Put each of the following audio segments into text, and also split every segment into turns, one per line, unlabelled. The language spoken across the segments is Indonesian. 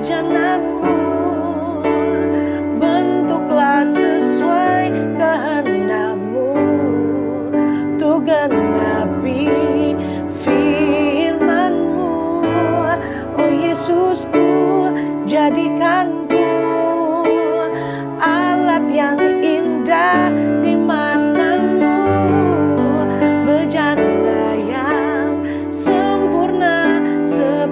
bejanamu, bentuklah sesuai kehendakmu, untuk genapi firman-Mu. Oh Yesusku, jadikan ku alat yang indah di mata-Mu, bejana yang sempurna seperti-Mu,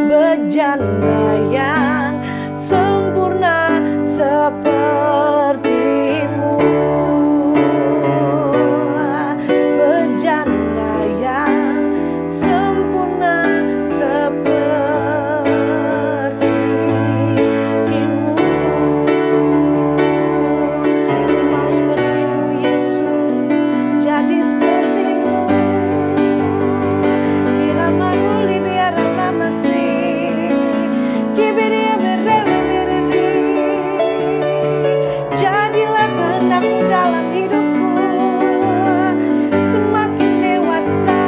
bejana yang sempurna seperti-Mu, bejana yang sempurna seperti-Mu. Ku mau seperti-Mu Yesus, jadi seperti-Mu. Kira maruli biar masih kibiria berleli. Jadilah kehendak-Mu dalam hidupku, semakin dewasa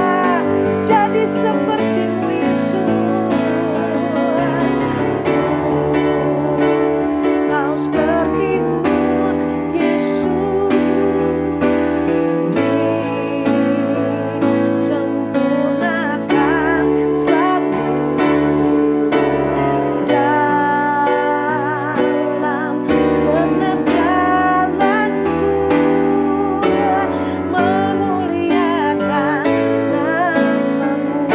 jadi seperti-Mu Yesus. Mau seperti-Mu Yesus, disempurnakan selalu dalam segenap jalanku, memuliakan nama-Mu.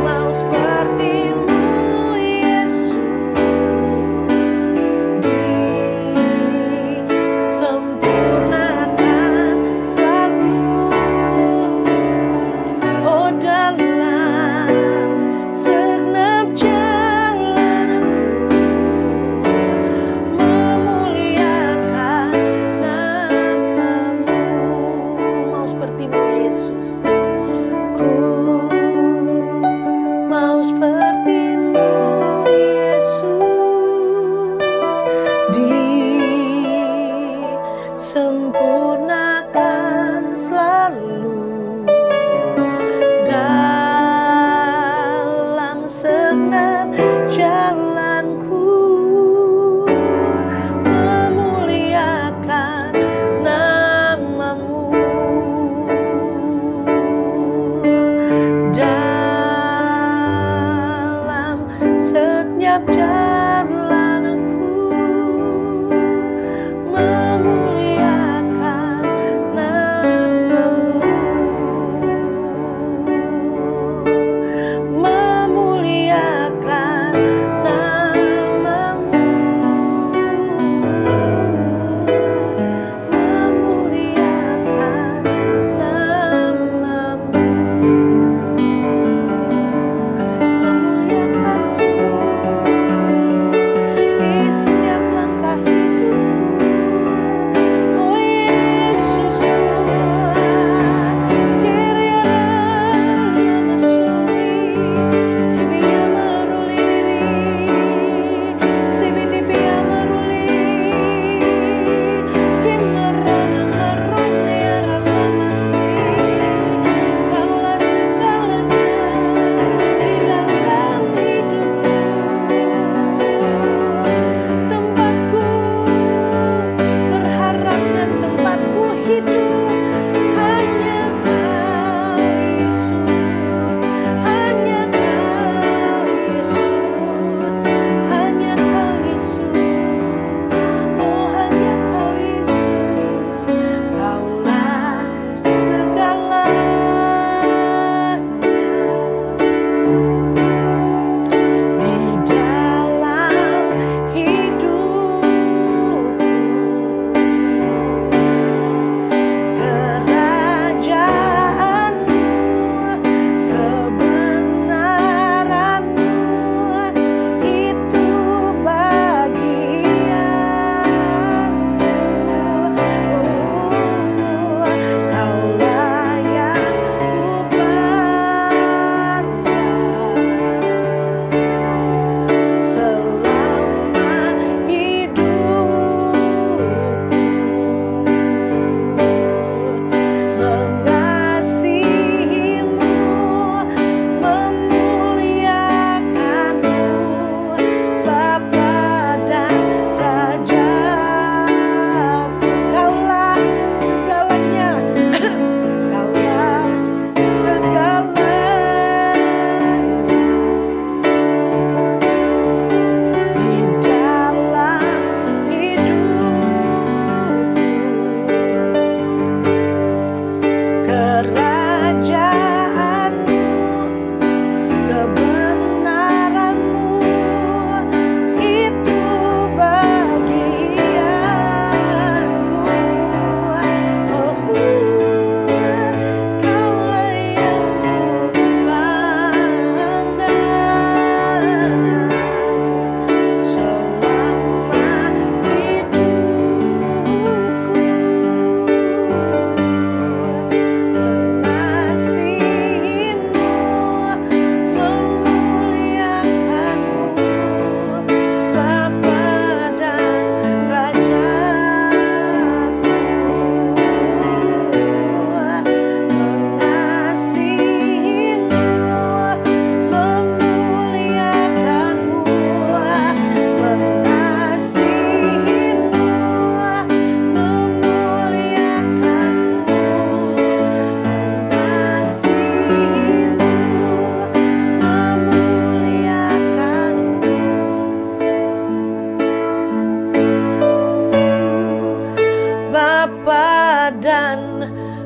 Mau seperti-Mu Yesus, disempurnakan selalu, oh dalam segenap jalanku, memuliakan nama-Mu. Ku mau seperti-Mu Yesus, ku mau seperti-Mu Yesus, disempurnakan selalu dalam segenap jalanku, memuliakan nama-Mu, dalam setiap jalanku, memuliakan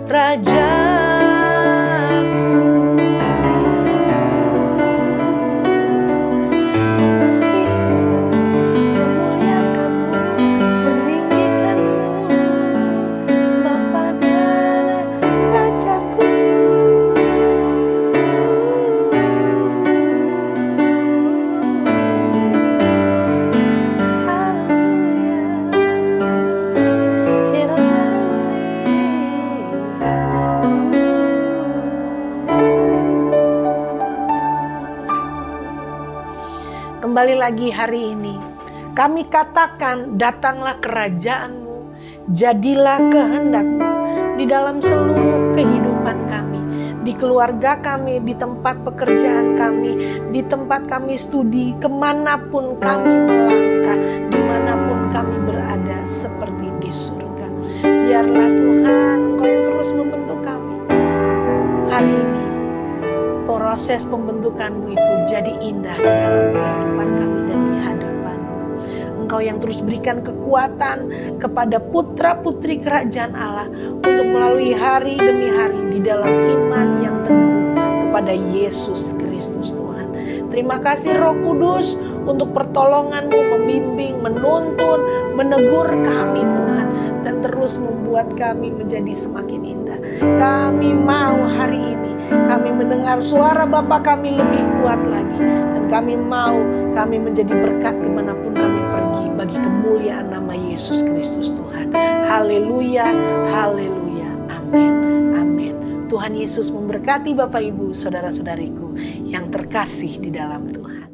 Rajaku. Masih memuliakanmu, meninggikanmu, Bapa dan Rajaku. Kembali lagi hari ini, kami katakan, datanglah kerajaan-Mu, jadilah kehendak-Mu di dalam seluruh kehidupan kami, di keluarga kami, di tempat pekerjaan kami, di tempat kami studi, kemanapun kami melangkah, dimanapun kami berada, seperti di surga. Biarlah Tuhan, Engkau yang terus membentuk kami. Hari ini, proses pembentukan-Mu itu jadi indah di dalam kehidupan kami dan di hadapan-Mu. Engkau yang terus berikan kekuatan kepada putra-putri kerajaan Allah untuk melalui hari demi hari di dalam iman yang teguh kepada Yesus Kristus Tuhan. Terima kasih Roh Kudus untuk pertolongan-Mu membimbing, menuntun, menegur kami Tuhan, dan terus membuat kami menjadi semakin indah. Kami mau hari ini kami mendengar suara Bapa kami lebih kuat lagi, dan kami mau kami menjadi berkat kemanapun kami pergi bagi kemuliaan nama Yesus Kristus Tuhan. Haleluya, haleluya, amin, amin. Tuhan Yesus memberkati Bapak Ibu, saudara-saudariku yang terkasih di dalam Tuhan.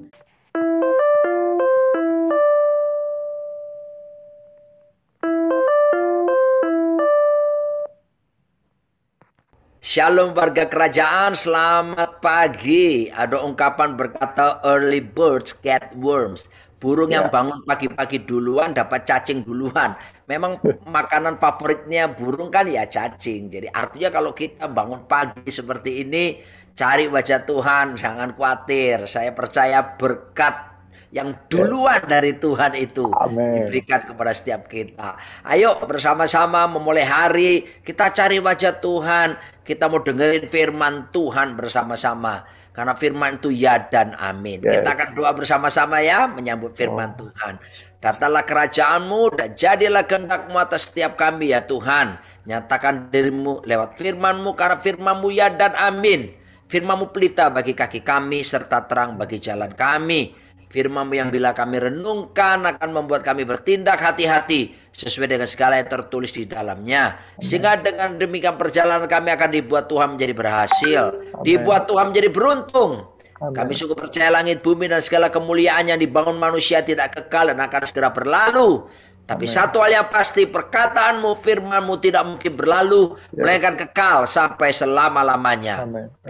Shalom warga kerajaan, selamat pagi. Ada ungkapan berkata early birds get worms. Burung yang bangun pagi-pagi duluan dapat cacing duluan. Memang makanan favoritnya burung kan ya cacing. Jadi artinya kalau kita bangun pagi seperti ini, cari wajah Tuhan, jangan khawatir. Saya percaya berkat yang duluan dari Tuhan itu diberikan kepada setiap kita. Ayo bersama-sama memulai hari, kita cari wajah Tuhan, kita mau dengerin firman Tuhan bersama-sama. Karena firman itu ya dan amin. Kita akan doa bersama-sama ya, menyambut firman Tuhan. Datanglah kerajaan-Mu dan jadilah kehendak-Mu atas setiap kami ya Tuhan. Nyatakan diri-Mu lewat firman-Mu, karena firman-Mu ya dan amin. Firman-Mu pelita bagi kaki kami serta terang bagi jalan kami. Firman-Mu yang bila kami renungkan akan membuat kami bertindak hati-hati sesuai dengan segala yang tertulis di dalamnya. Sehingga dengan demikian perjalanan kami akan dibuat Tuhan menjadi berhasil. Dibuat Tuhan menjadi beruntung. Kami sungguh percaya langit, bumi dan segala kemuliaan yang dibangun manusia tidak kekal dan akan segera berlalu. Tapi satu hal yang pasti, perkataan-Mu, firman-Mu tidak mungkin berlalu, melainkan kekal sampai selama-lamanya.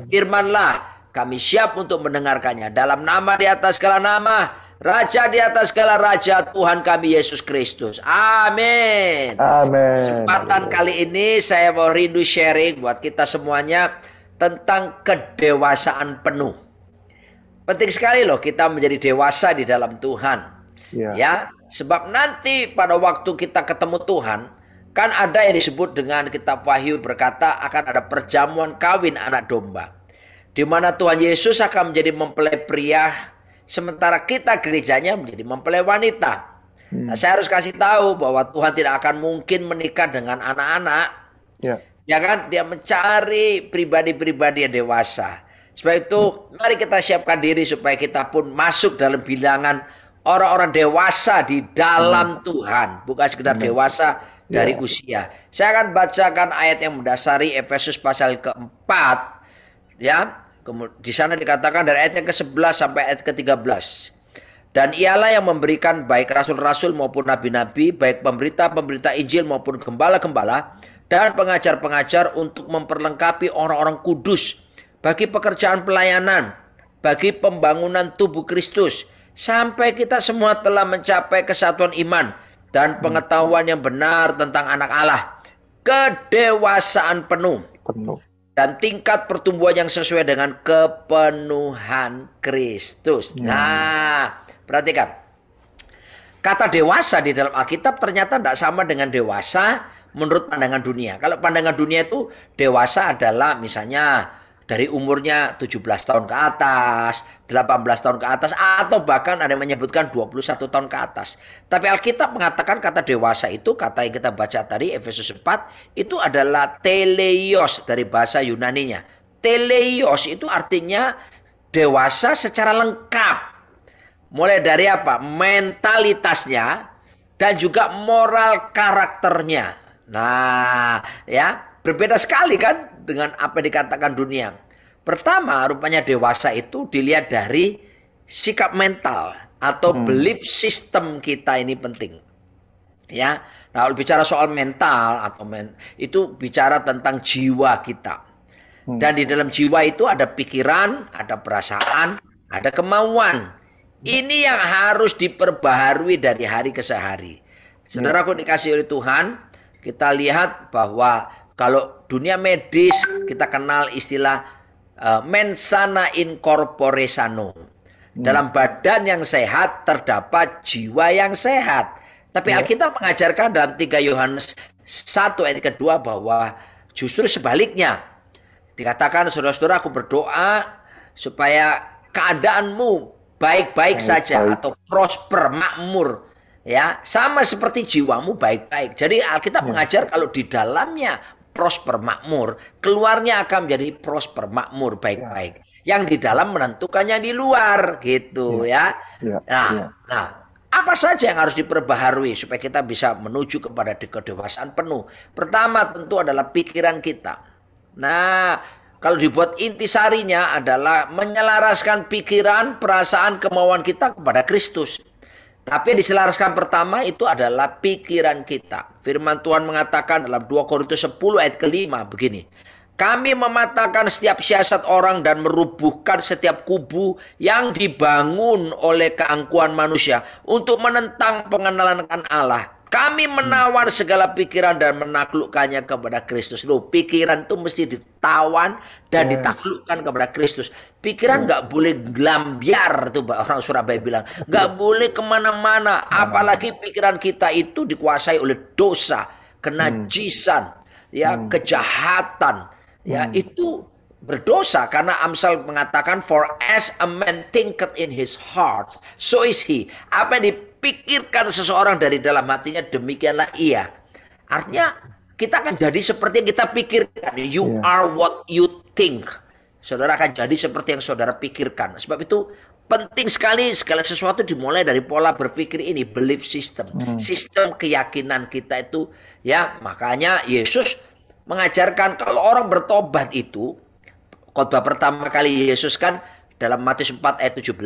Firman-lah, kami siap untuk mendengarkannya. Dalam nama di atas segala nama, Raja di atas segala raja, Tuhan kami Yesus Kristus. Amin. Amin. Kesempatan kali ini saya mau rindu sharing buat kita semuanya tentang kedewasaan penuh. Penting sekali loh kita menjadi dewasa di dalam Tuhan. Ya, sebab nanti pada waktu kita ketemu Tuhan, kan ada yang disebut dengan kitab Wahyu berkata akan ada perjamuan kawin anak domba, di mana Tuhan Yesus akan menjadi mempelai pria, sementara kita gerejanya menjadi mempelai wanita. Nah, saya harus kasih tahu bahwa Tuhan tidak akan mungkin menikah dengan anak-anak. Ya kan, dia mencari pribadi-pribadi yang dewasa. Sebab itu, mari kita siapkan diri supaya kita pun masuk dalam bilangan orang-orang dewasa di dalam Tuhan, bukan sekedar dewasa dari usia. Saya akan bacakan ayat yang mendasari Efesus pasal keempat. Ya, di sana dikatakan dari ayat yang ke-11 sampai ayat ke-13. Dan ialah yang memberikan baik rasul-rasul maupun nabi-nabi, baik pemberita-pemberita Injil maupun gembala-gembala dan pengajar-pengajar untuk memperlengkapi orang-orang kudus bagi pekerjaan pelayanan, bagi pembangunan tubuh Kristus, sampai kita semua telah mencapai kesatuan iman dan pengetahuan yang benar tentang anak Allah, kedewasaan penuh. Dan tingkat pertumbuhan yang sesuai dengan kepenuhan Kristus. Nah, perhatikan. Kata dewasa di dalam Alkitab ternyata tidak sama dengan dewasa menurut pandangan dunia. Kalau pandangan dunia itu dewasa adalah misalnya dari umurnya 17 tahun ke atas, 18 tahun ke atas, atau bahkan ada yang menyebutkan 21 tahun ke atas. Tapi Alkitab mengatakan kata dewasa itu, kata yang kita baca tadi, Efesus 4, itu adalah teleios dari bahasa Yunaninya. Teleios itu artinya dewasa secara lengkap. Mulai dari apa? Mentalitasnya dan juga moral karakternya. Nah, ya, berbeda sekali kan dengan apa yang dikatakan dunia. Pertama, rupanya dewasa itu dilihat dari sikap mental atau belief system kita ini penting. Ya, nah, kalau bicara soal mental atau itu bicara tentang jiwa kita. Dan di dalam jiwa itu ada pikiran, ada perasaan, ada kemauan. Ini yang harus diperbaharui dari hari ke hari. Saudaraku dikasih oleh Tuhan, kita lihat bahwa kalau dunia medis kita kenal istilah mens sana in corpore sano. Dalam badan yang sehat terdapat jiwa yang sehat. Tapi Alkitab mengajarkan dalam 3 Yohanes 1 ayat kedua bahwa justru sebaliknya. Dikatakan, saudara-saudara, aku berdoa supaya keadaanmu baik-baik saja atau prosper, makmur. Ya, sama seperti jiwamu baik-baik. Jadi Alkitab mengajar kalau di dalamnya prosper, makmur, keluarnya akan menjadi prosper, makmur, baik-baik. Yang di dalam menentukannya di luar, gitu ya. Nah, apa saja yang harus diperbaharui supaya kita bisa menuju kepada kedewasaan penuh? Pertama tentu adalah pikiran kita. Nah, kalau dibuat intisarinya adalah menyelaraskan pikiran, perasaan, kemauan kita kepada Kristus. Tapi diselaraskan pertama itu adalah pikiran kita. Firman Tuhan mengatakan dalam 2 Korintus 10 ayat ke-5 begini. Kami mematahkan setiap siasat orang dan merubuhkan setiap kubu yang dibangun oleh keangkuhan manusia untuk menentang pengenalan akan Allah. Kami menawan segala pikiran dan menaklukkannya kepada Kristus. Loh, pikiran itu mesti ditawan dan ditaklukkan kepada Kristus. Pikiran nggak boleh gelambiar, tuh orang Surabaya bilang. Nggak boleh kemana-mana. Apalagi pikiran kita itu dikuasai oleh dosa, kenajisan, ya, kejahatan. Ya, itu berdosa karena Amsal mengatakan for as a man thinketh in his heart, so is he. Apa yang dipikirkan seseorang dari dalam hatinya, demikianlah ia. Artinya kita akan jadi seperti yang kita pikirkan. You are what you think. Saudara akan jadi seperti yang saudara pikirkan. Sebab itu penting sekali segala sesuatu dimulai dari pola berpikir ini, belief system. Sistem keyakinan kita itu, ya, makanya Yesus mengajarkan kalau orang bertobat itu, khotbah pertama kali Yesus kan dalam Matius 4 ayat 17.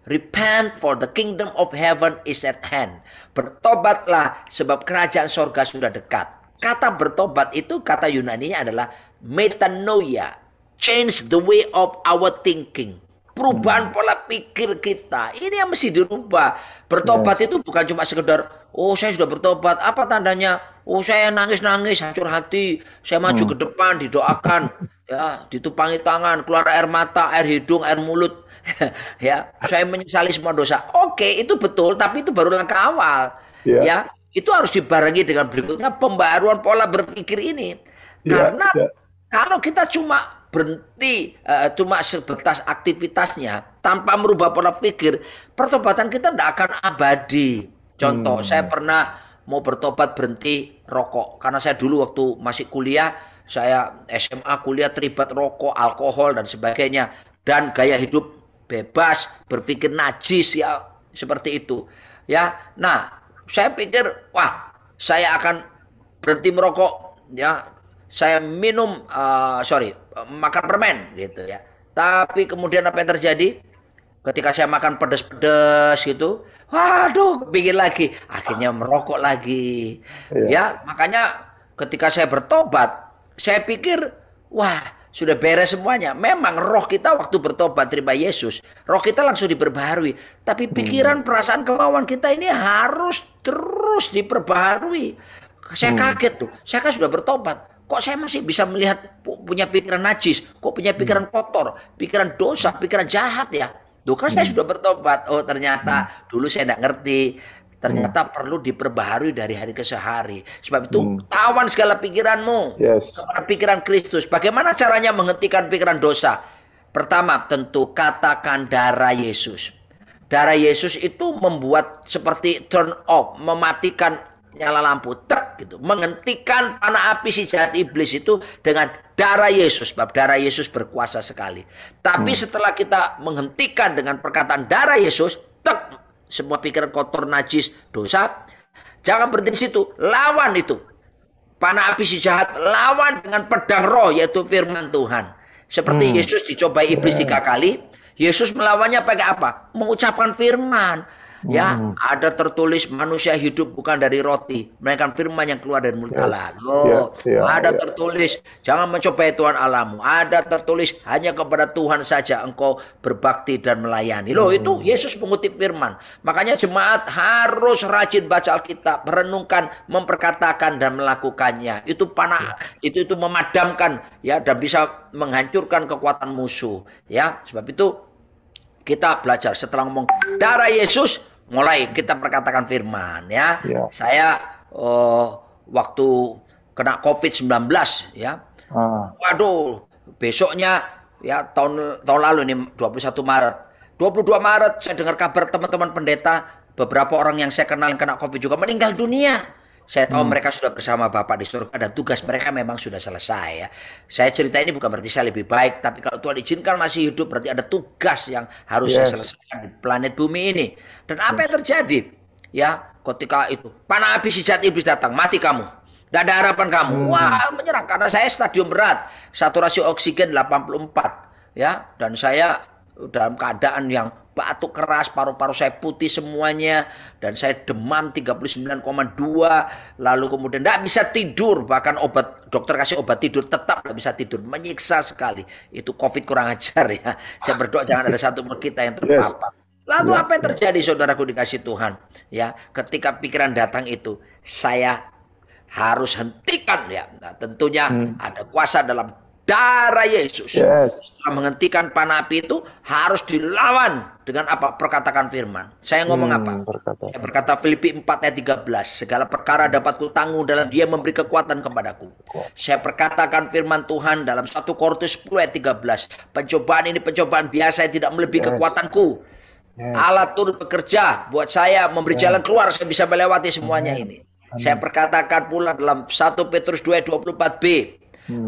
Repent for the kingdom of heaven is at hand. Bertobatlah sebab kerajaan sorga sudah dekat. Kata bertobat itu kata Yunani-nya adalah metanoia. Change the way of our thinking. Perubahan pola pikir kita. Ini yang mesti dirubah. Bertobat itu bukan cuma sekedar, oh saya sudah bertobat. Apa tandanya? Oh saya nangis-nangis, hancur hati. Saya maju ke depan, didoakan. Ya, ditupangi tangan, keluar air mata, air hidung, air mulut. Ya, saya menyesali semua dosa. Oke, itu betul, tapi itu baru langkah awal. Ya, itu harus dibarengi dengan berikutnya pembaruan pola berpikir ini. Karena kalau kita cuma berhenti, cuma sebatas aktivitasnya tanpa merubah pola pikir, pertobatan kita tidak akan abadi. Contoh, saya pernah mau bertobat berhenti rokok. Karena saya dulu waktu masih kuliah, saya SMA kuliah terlibat rokok, alkohol dan sebagainya. Dan gaya hidup bebas, berpikir najis, ya seperti itu. Ya, nah saya pikir, wah saya akan berhenti merokok. Ya, saya minum, makan permen gitu ya. Tapi kemudian apa yang terjadi? Ketika saya makan pedas-pedas gitu, waduh, bikin lagi. Akhirnya merokok lagi. Ya, makanya ketika saya bertobat, saya pikir, wah, sudah beres semuanya. Memang roh kita waktu bertobat terima Yesus, roh kita langsung diperbaharui. Tapi pikiran, perasaan, kemauan kita ini harus terus diperbaharui. Saya kaget tuh. Saya kan sudah bertobat. Kok saya masih bisa melihat punya pikiran najis? Kok punya pikiran kotor? Pikiran dosa, pikiran jahat ya? Tuh kan saya sudah bertobat. Oh ternyata dulu saya tidak ngerti. ternyata perlu diperbaharui dari hari ke hari. Sebab itu tawan segala pikiranmu kepada pikiran Kristus. Bagaimana caranya menghentikan pikiran dosa? Pertama, tentu katakan darah Yesus. Darah Yesus itu membuat seperti turn off, mematikan nyala lampu, tek gitu, menghentikan panah api si jahat iblis itu dengan darah Yesus. Sebab darah Yesus berkuasa sekali. Tapi setelah kita menghentikan dengan perkataan darah Yesus, tek, semua pikiran kotor, najis, dosa, jangan berhenti di situ. Lawan itu. Panah api si jahat, lawan dengan pedang roh, yaitu firman Tuhan. Seperti Yesus dicobai iblis 3 kali. Yesus melawannya pakai apa? Mengucapkan firman. Ya, ada tertulis manusia hidup bukan dari roti, melainkan firman yang keluar dari mulut Allah. Ada tertulis jangan mencobai Tuhan Allahmu. Ada tertulis hanya kepada Tuhan saja engkau berbakti dan melayani. Loh, itu Yesus mengutip firman. Makanya jemaat harus rajin baca Alkitab, merenungkan, memperkatakan dan melakukannya. Itu panah, itu memadamkan ya, dan bisa menghancurkan kekuatan musuh. Ya, sebab itu kita belajar setelah ngomong darah Yesus, mulai kita perkatakan firman ya. Saya waktu kena COVID-19 ya. Waduh, besoknya ya tahun lalu ini 21 Maret. 22 Maret saya dengar kabar teman-teman pendeta, beberapa orang yang saya kenal yang kena COVID juga meninggal dunia. Saya tahu mereka sudah bersama Bapak di surga dan tugas mereka memang sudah selesai ya. Saya cerita ini bukan berarti saya lebih baik, tapi kalau Tuhan izinkan masih hidup berarti ada tugas yang harus saya selesaikan di planet bumi ini. Dan apa yang terjadi? Ya, ketika itu panah api si jahat iblis datang, mati kamu. Tidak ada harapan kamu. Wah, menyerang karena saya stadium berat, saturasi oksigen 84 ya, dan saya dalam keadaan yang batuk keras, paru-paru saya putih semuanya, dan saya demam 39,2, lalu kemudian tidak bisa tidur, bahkan dokter kasih obat tidur tetap tidak bisa tidur, menyiksa sekali. Itu COVID kurang ajar ya. Saya berdoa jangan ada satu kita yang terpapar. Lalu apa yang terjadi saudaraku dikasih Tuhan? Ya, ketika pikiran datang itu, saya harus hentikan ya. Nah, tentunya ada kuasa dalam darah Yesus. Setelah menghentikan panah api itu harus dilawan dengan apa? Perkatakan firman. Saya ngomong apa? Saya berkata Filipi 4 ayat 13. Segala perkara dapat kutanggung dalam Dia memberi kekuatan kepadaku. Saya perkatakan firman Tuhan dalam 1 Korintus 10 ayat 13. Pencobaan ini pencobaan biasa yang tidak melebihi kekuatanku. Allah turut bekerja buat saya memberi jalan keluar, saya bisa melewati semuanya ini. Saya perkatakan pula dalam 1 Petrus 2 ayat 24b.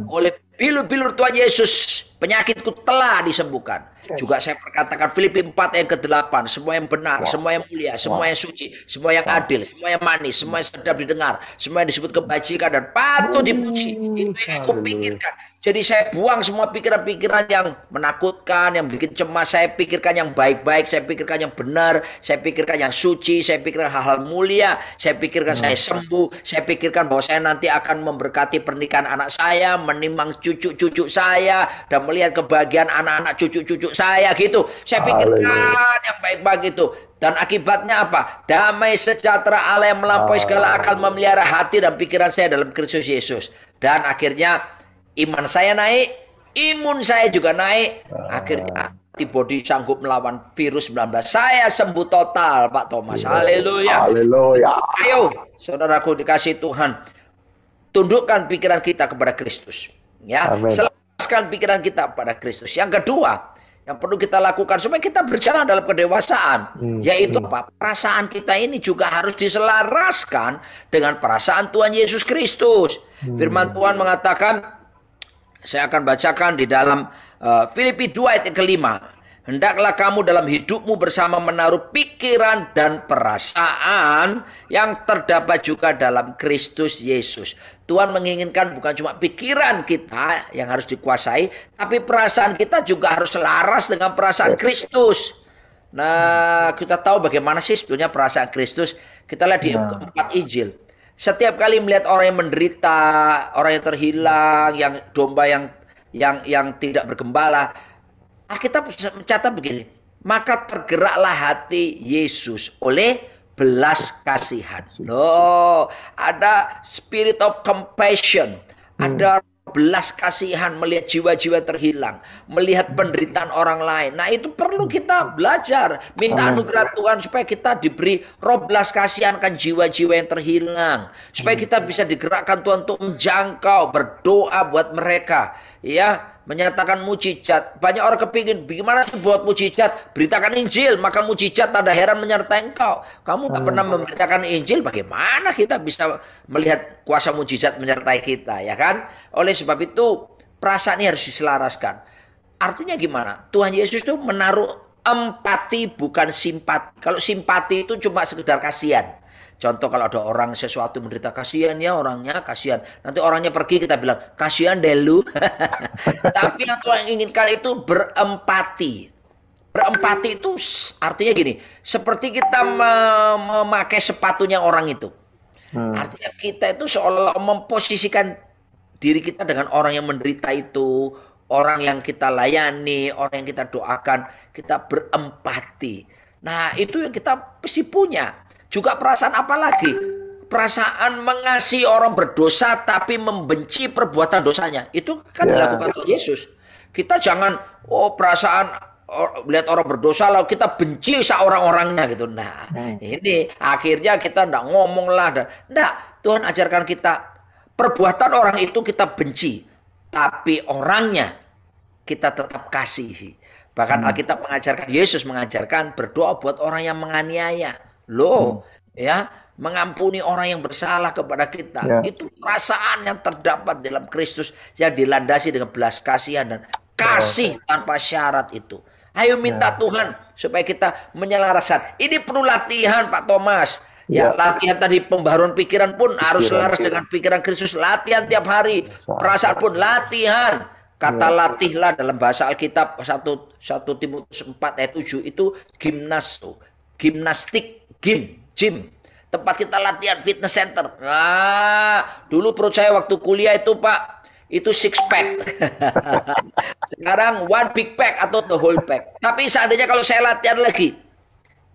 Oleh bilur-bilur Tuhan Yesus penyakitku telah disembuhkan. Juga saya perkatakan Filipi 4 yang ke-8. Semua yang benar, semua yang mulia, semua yang suci, semua yang adil, semua yang manis, semua yang sedap didengar, semua yang disebut kebajikan dan patut dipuji. Itu yang aku pikirkan. Jadi saya buang semua pikiran-pikiran yang menakutkan, yang bikin cemas. Saya pikirkan yang baik-baik, saya pikirkan yang benar, saya pikirkan yang suci, saya pikirkan hal-hal mulia, saya pikirkan saya sembuh, saya pikirkan bahwa saya nanti akan memberkati pernikahan anak saya, menimang cucu-cucu saya, dan melihat kebahagiaan anak-anak cucu-cucu saya gitu. Saya pikirkan yang baik-baik itu. Dan akibatnya apa? Damai sejahtera Allah yang melampaui segala akal memelihara hati dan pikiran saya dalam Kristus Yesus. Dan akhirnya iman saya naik, imun saya juga naik. Akhirnya antibodi sanggup melawan virus 19. Saya sembuh total, Pak Thomas. Haleluya.
Haleluya.
Ayo, saudaraku dikasih Tuhan, tundukkan pikiran kita kepada Kristus. Ya, selaskan pikiran kita pada Kristus. Yang kedua, yang perlu kita lakukan supaya kita berjalan dalam kedewasaan, yaitu apa? Perasaan kita ini juga harus diselaraskan dengan perasaan Tuhan Yesus Kristus. Firman Tuhan mengatakan, saya akan bacakan di dalam Filipi 2 ayat ke-5. Hendaklah kamu dalam hidupmu bersama menaruh pikiran dan perasaan yang terdapat juga dalam Kristus Yesus. Tuhan menginginkan bukan cuma pikiran kita yang harus dikuasai, tapi perasaan kita juga harus selaras dengan perasaan Kristus. Nah, kita tahu bagaimana sih sebetulnya perasaan Kristus. Kita lihat di 4 Injil. Setiap kali melihat orang yang menderita, orang yang terhilang, yang domba yang tidak bergembala, kita mencatat begini, maka tergeraklah hati Yesus oleh belas kasihan. Loh, ada spirit of compassion, ada belas kasihan, melihat jiwa-jiwa terhilang, melihat penderitaan orang lain. Nah, itu perlu kita belajar, minta anugerah Tuhan supaya kita diberi roh belas kasihan kan jiwa-jiwa yang terhilang, supaya kita bisa digerakkan Tuhan untuk menjangkau, berdoa buat mereka, ya, menyatakan mujizat. Banyak orang kepingin, bagaimana tuh buat mujizat? Beritakan Injil, maka mujizat tanda heran menyertai engkau. Kamu tak pernah memberitakan Injil, bagaimana kita bisa melihat kuasa mujizat menyertai kita, ya kan? Oleh sebab itu, perasaan ini harus diselaraskan. Artinya gimana? Tuhan Yesus itu menaruh empati bukan simpati. Kalau simpati itu cuma sekedar kasihan. Contoh kalau ada orang sesuatu menderita, kasihan ya orangnya, kasihan. Nanti orangnya pergi, kita bilang, kasihan deh lu. Tapi yang Tuhan inginkan itu berempati. Berempati itu artinya gini, seperti kita memakai sepatunya orang itu. Artinya kita itu seolah memposisikan diri kita dengan orang yang menderita itu, orang yang kita layani, orang yang kita doakan, kita berempati. Nah, itu yang kita mesti punya. Juga perasaan apa lagi? Perasaan mengasihi orang berdosa tapi membenci perbuatan dosanya. Itu kan dilakukan oleh Yesus. Kita jangan perasaan lihat orang berdosa lalu kita benci seorang-orangnya gitu. Nah, ini akhirnya kita enggak ngomong lah. Enggak, Tuhan ajarkan kita perbuatan orang itu kita benci, tapi orangnya kita tetap kasihi. Bahkan Alkitab mengajarkan, Yesus mengajarkan berdoa buat orang yang menganiaya. Loh, ya, mengampuni orang yang bersalah kepada kita. Itu perasaan yang terdapat dalam Kristus yang dilandasi dengan belas kasihan dan kasih tanpa syarat itu. Ayo minta Tuhan supaya kita menyelaraskan. Ini perlu latihan, Pak Thomas. Ya, latihan tadi pembaharuan pikiran pun harus selaras dengan pikiran Kristus. Latihan tiap hari. Perasaan pun latihan. Kata latihlah dalam bahasa Alkitab 1 Timotius 4 ayat 7 itu gimnastik, gym, tempat kita latihan, fitness center. Nah, dulu perut saya waktu kuliah itu Pak, itu six pack. Sekarang one big pack atau the whole pack. Tapi seandainya kalau saya latihan lagi,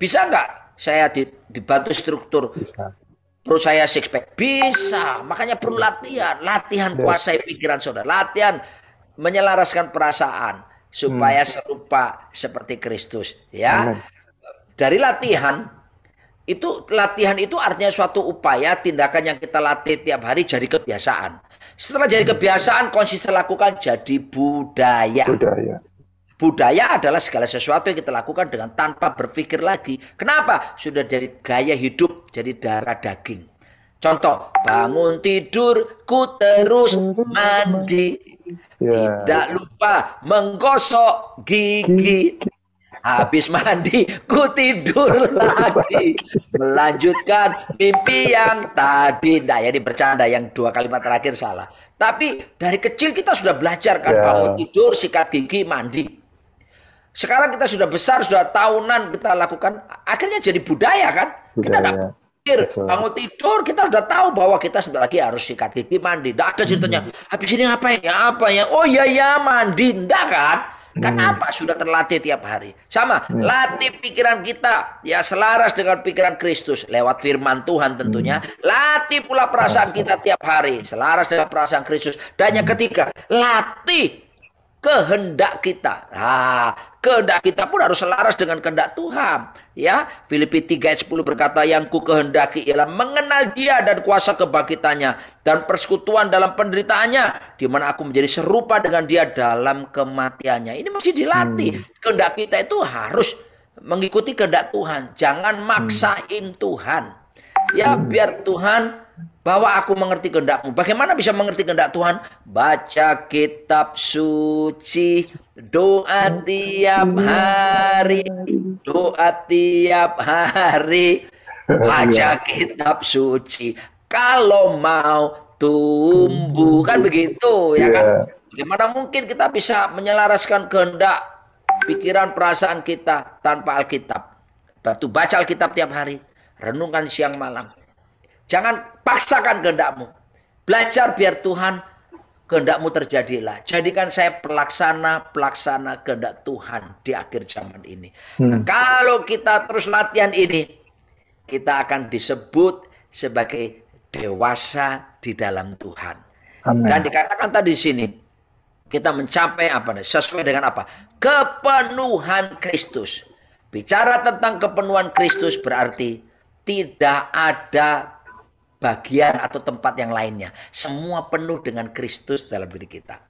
bisa nggak saya dibantu struktur? Bisa. Perut saya six pack? Bisa. Makanya perlu latihan kuasai pikiran saudara, latihan menyelaraskan perasaan supaya serupa seperti Kristus. Ya, dari latihan itu artinya suatu upaya, tindakan yang kita latih tiap hari jadi kebiasaan. Setelah jadi kebiasaan, konsisten lakukan jadi budaya. Budaya adalah segala sesuatu yang kita lakukan dengan tanpa berpikir lagi. Kenapa? Sudah dari gaya hidup, jadi darah daging. Contoh, bangun tidur, ku terus mandi. Tidak lupa menggosok gigi. Habis mandi, ku tidur lagi. Melanjutkan mimpi yang tadi. Nah, ini bercanda, yang 2 kalimat terakhir salah. Tapi dari kecil kita sudah belajar kan, bangun tidur, sikat gigi, mandi. Sekarang kita sudah besar, sudah tahunan kita lakukan. Akhirnya jadi budaya kan. Kita tidak pikir, bangun tidur, kita sudah tahu bahwa kita sebentar lagi harus sikat gigi, mandi. Tidak ada ceritanya, habis ini ngapain ya, apa ya? Oh ya, mandi. Tidak kan? Kenapa? Sudah terlatih tiap hari. Sama, latih pikiran kita ya selaras dengan pikiran Kristus lewat firman Tuhan tentunya. Latih pula perasaan kita tiap hari selaras dengan perasaan Kristus. Dan yang ketiga, latih kehendak kita. Nah, kehendak kita pun harus selaras dengan kehendak Tuhan. Ya, Filipi 3 ayat 10 berkata, yang ku kehendaki ialah mengenal Dia dan kuasa kebangkitannya dan persekutuan dalam penderitaannya, di mana aku menjadi serupa dengan Dia dalam kematiannya. Ini mesti dilatih. Kehendak kita itu harus mengikuti kehendak Tuhan. Jangan maksain Tuhan. Ya, biar Tuhan bahwa aku mengerti kehendak-Mu. Bagaimana bisa mengerti kehendak Tuhan? Baca kitab suci, doa tiap hari, baca kitab suci. Kalau mau tumbuh, kan begitu, ya kan? Bagaimana mungkin kita bisa menyelaraskan kehendak, pikiran, perasaan kita tanpa Alkitab? Baca Alkitab tiap hari, renungkan siang malam. Jangan paksakan kehendak-Mu. Belajar biar Tuhan kehendak-Mu terjadilah. Jadikan saya pelaksana kehendak Tuhan di akhir zaman ini. Nah, kalau kita terus latihan ini, kita akan disebut sebagai dewasa di dalam Tuhan. Dan
Amin.
dikatakan tadi di sini, kita mencapai apa nih? Sesuai dengan apa? Kepenuhan Kristus. Bicara tentang kepenuhan Kristus berarti tidak ada bagian atau tempat yang lainnya. Semua penuh dengan Kristus dalam diri kita.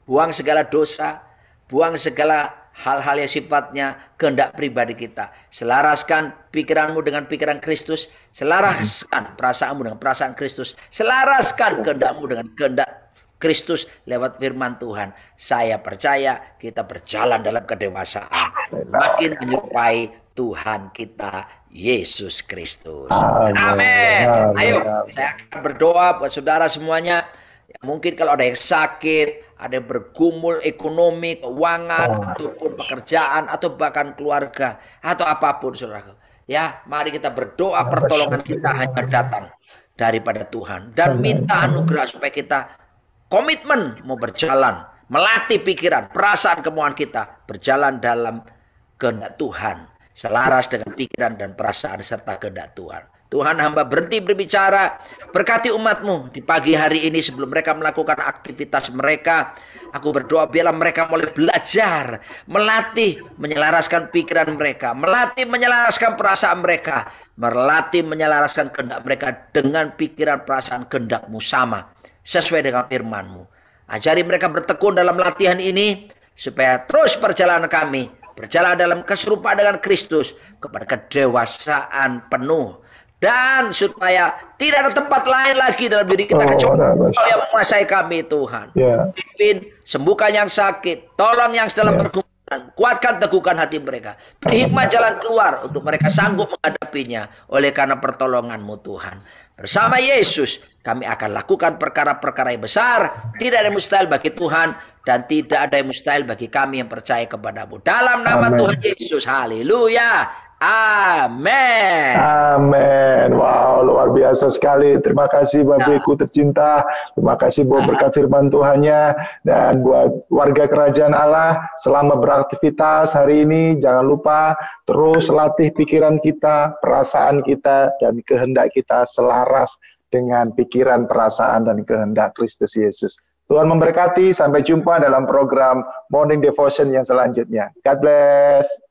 Buang segala dosa, buang segala hal-hal yang sifatnya kehendak pribadi kita. Selaraskan pikiranmu dengan pikiran Kristus. Selaraskan perasaanmu dengan perasaan Kristus. Selaraskan kehendakmu dengan kehendak Kristus lewat firman Tuhan. Saya percaya kita berjalan dalam kedewasaan. Makin menyerupai Tuhan kita, Yesus Kristus.
Amin.
Amin.
Amin.
Ayo,
Amin.
saya akan berdoa buat saudara semuanya. Mungkin kalau ada yang sakit, ada yang bergumul ekonomi, keuangan, ataupun pekerjaan, atau bahkan keluarga, atau apapun, saudara. Ya, mari kita berdoa, pertolongan kita hanya datang daripada Tuhan. Dan minta anugerah supaya kita komitmen mau berjalan, melatih pikiran, perasaan, kemauan kita, berjalan dalam kehendak Tuhan, selaras dengan pikiran dan perasaan serta kehendak Tuhan. Tuhan, hamba berhenti berbicara, berkati umatmu di pagi hari ini sebelum mereka melakukan aktivitas mereka. Aku berdoa biarlah mereka mulai belajar, melatih, menyelaraskan pikiran mereka, melatih, menyelaraskan perasaan mereka, melatih, menyelaraskan kehendak mereka dengan pikiran, perasaan, kehendakmu sama, sesuai dengan firman-Mu. Ajari mereka bertekun dalam latihan ini, supaya terus perjalanan kami berjalan dalam keserupaan dengan Kristus kepada kedewasaan penuh. Dan supaya tidak ada tempat lain lagi dalam diri kita kecuali Kau yang menguasai kami, Tuhan. Pimpin, sembuhkan yang sakit, tolong yang dalam pergumulan, kuatkan, teguhkan hati mereka. Beri hikmat jalan keluar untuk mereka sanggup menghadapinya oleh karena pertolongan-Mu, Tuhan. Bersama Yesus kami akan lakukan perkara-perkara yang besar. Tidak ada yang mustahil bagi Tuhan, dan tidak ada yang mustahil bagi kami yang percaya kepada-Mu. Dalam nama Tuhan Yesus, haleluya. Amin.
Amin. Wow, luar biasa sekali. Terima kasih Bapak Ibu tercinta. Terima kasih buat berkat firman Tuhannya. Dan buat warga kerajaan Allah, selama beraktivitas hari ini, jangan lupa terus latih pikiran kita, perasaan kita, dan kehendak kita selaras dengan pikiran, perasaan, dan kehendak Kristus Yesus. Tuhan memberkati. Sampai jumpa dalam program Morning Devotion yang selanjutnya. God bless.